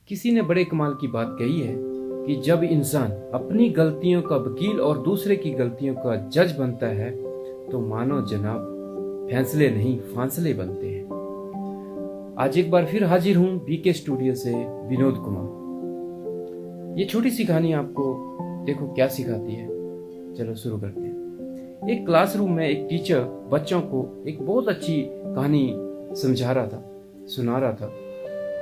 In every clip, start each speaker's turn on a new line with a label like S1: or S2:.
S1: किसी ने बड़े कमाल की बात कही है कि जब इंसान अपनी गलतियों का वकील और दूसरे की गलतियों का जज बनता है तो मानो जनाब फैसले नहीं फासले बनते हैं। आज एक बार फिर हाजिर हूं बीके स्टूडियो से विनोद कुमार। ये छोटी सी कहानी आपको देखो क्या सिखाती है। चलो शुरू करते हैं। एक क्लासरूम में एक टीचर बच्चों को एक बहुत अच्छी कहानी समझा रहा था, सुना रहा था।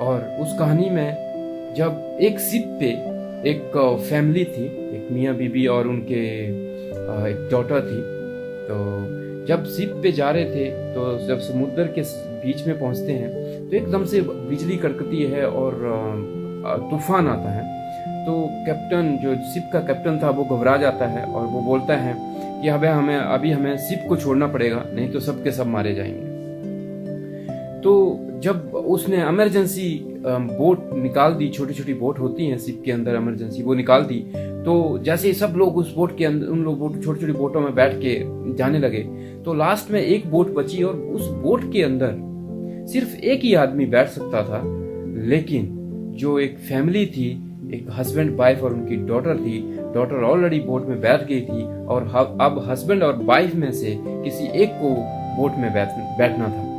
S1: और उस कहानी में जब एक शिप पे एक फैमिली थी, एक मियाँ बीबी और उनके एक डॉटर थी। तो जब शिप पे जा रहे थे तो जब समुद्र के बीच में पहुंचते हैं तो एकदम से बिजली कड़कती है और तूफान आता है। तो कैप्टन, जो शिप का कैप्टन था, वो घबरा जाता है और वो बोलता है कि अभी हमें शिप को छोड़ना पड़ेगा, नहीं तो सब के सब मारे जाएंगे। तो जब उसने इमरजेंसी बोट निकाल दी, छोटी छोटी बोट होती हैं शिप के अंदर इमरजेंसी, वो निकाल दी। तो जैसे ही सब लोग उस बोट के अंदर, उन लोग छोटी छोटी बोटों में बैठ के जाने लगे, तो लास्ट में एक बोट बची और उस बोट के अंदर सिर्फ एक ही आदमी बैठ सकता था। लेकिन जो एक फैमिली थी, एक हस्बैंड वाइफ और उनकी डॉटर थी, डॉटर ऑलरेडी बोट में बैठ गई थी और अब हस्बैंड और वाइफ में से किसी एक को बोट में बैठना था।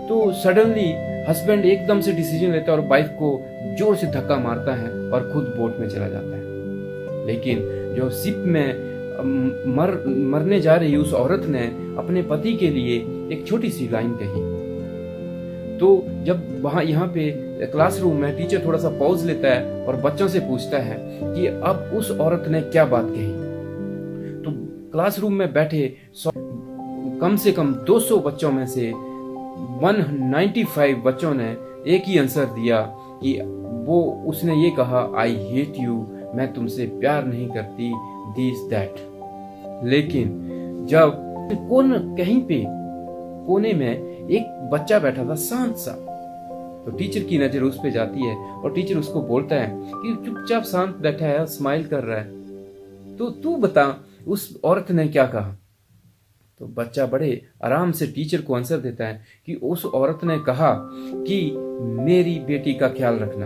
S1: तो सडनली हस्बैंड एकदम से डिसीजन लेता है और वाइफ को जोर से धक्का मारता है और खुद बोट में चला जाता है। लेकिन जो शिप में मरने जा रही उस औरत ने अपने पति के लिए एक छोटी सी लाइन कही। तो जब यहाँ पे क्लासरूम में टीचर थोड़ा सा पॉज लेता है और बच्चों से पूछता है कि अब उस औरत ने क्या बात कही। तो क्लासरूम में बैठे कम से कम 200 बच्चों में से 195 बच्चों ने एक ही आंसर दिया कि उसने ये कहा, आई हेट यू, मैं तुमसे प्यार नहीं करती, दिस दैट। लेकिन जब कहीं पे कोने में एक बच्चा बैठा था शांत सा, तो टीचर की नजर उस पे जाती है और टीचर उसको बोलता है कि चुपचाप शांत बैठा है, स्माइल कर रहा है, तो तू बता उस औरत ने क्या कहा। तो बच्चा बड़े आराम से टीचर को आंसर देता है कि उस औरत ने कहा कि मेरी बेटी का ख्याल रखना।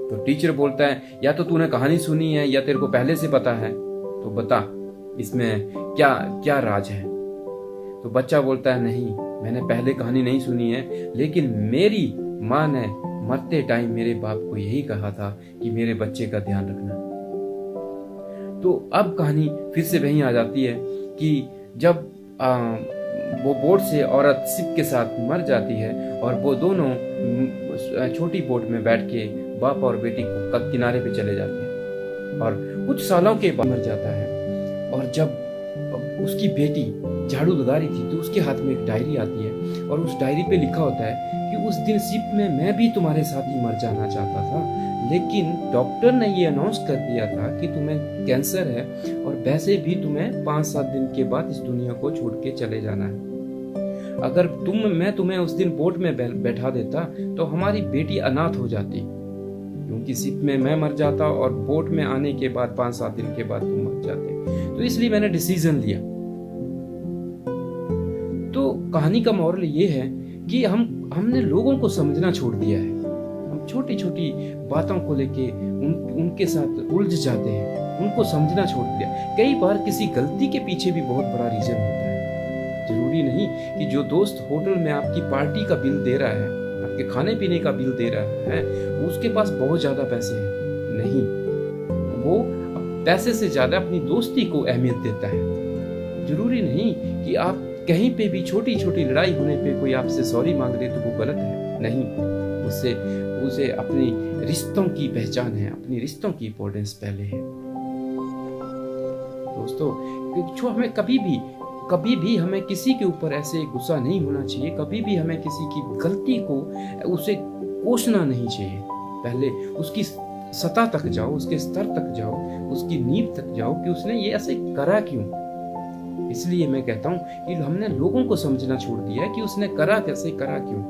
S1: तो टीचर बोलता है, या तो तूने कहानी सुनी है या तेरे को पहले से पता है, तो बता इसमें क्या क्या राज है। तो बच्चा बोलता है, नहीं, मैंने पहले कहानी नहीं सुनी है, लेकिन मेरी माँ ने मरते टाइम मेरे बाप को यही कहा था कि मेरे बच्चे का ध्यान रखना। तो अब कहानी फिर से वहीं आ जाती है कि जब वो बोट से औरत शिप के साथ मर जाती है और वो दोनों छोटी बोट में बैठ के बाप और बेटी को किनारे पे चले जाते हैं और कुछ सालों के बाद मर जाता है। और जब उसकी बेटी झाड़ू लगा रही थी तो उसके हाथ में एक डायरी आती है और उस डायरी पे लिखा होता है कि उस दिन शिप में मैं भी तुम्हारे साथ ही मर जाना चाहता था, लेकिन डॉक्टर ने ये अनाउंस कर दिया था कि तुम्हें कैंसर है और वैसे भी तुम्हें 5-7 दिन के बाद इस दुनिया को छोड़ के चले जाना है। अगर मैं तुम्हें उस दिन बोट में बैठा देता तो हमारी बेटी अनाथ हो जाती, क्योंकि शिप में मैं मर जाता और बोट में आने के बाद 5-7 दिन के बाद तुम मर जाते। तो इसलिए मैंने डिसीजन लिया। तो कहानी का मोरल ये है कि हमने लोगों को समझना छोड़ दिया है। हम छोटी छोटी बातों को लेके उनके साथ उलझ जाते हैं, उनको समझना छोड़ दिया। कई बार किसी गलती के पीछे भी बहुत बड़ा रीजन होता है। जरूरी नहीं कि जो दोस्त होटल में आपकी पार्टी का बिल दे रहा है, आपके खाने पीने का बिल दे रहा है, उसके पास बहुत ज्यादा पैसे हैं। नहीं, वो पैसे से ज्यादा अपनी दोस्ती को अहमियत देता है। जरूरी नहीं कि आप कहीं पे भी छोटी छोटी लड़ाई होने पे कोई आपसे सॉरी मांग रहे तो वो गलत है। नहीं, उसे अपनी रिश्तों की पहचान है, अपनी रिश्तों की इंपॉर्टेंस पहले है। दोस्तों, जो हमें कभी भी हमें किसी के ऊपर ऐसे गुस्सा नहीं होना चाहिए। कभी भी हमें किसी की गलती को उसे कोसना नहीं चाहिए। पहले उसकी सतह तक जाओ, उसके स्तर तक जाओ, उसकी नींव तक जाओ कि उसने ये ऐसे करा क्यों। इसलिए मैं कहता हूँ कि हमने लोगों को समझना छोड़ दिया है कि उसने करा कैसे, करा क्यों।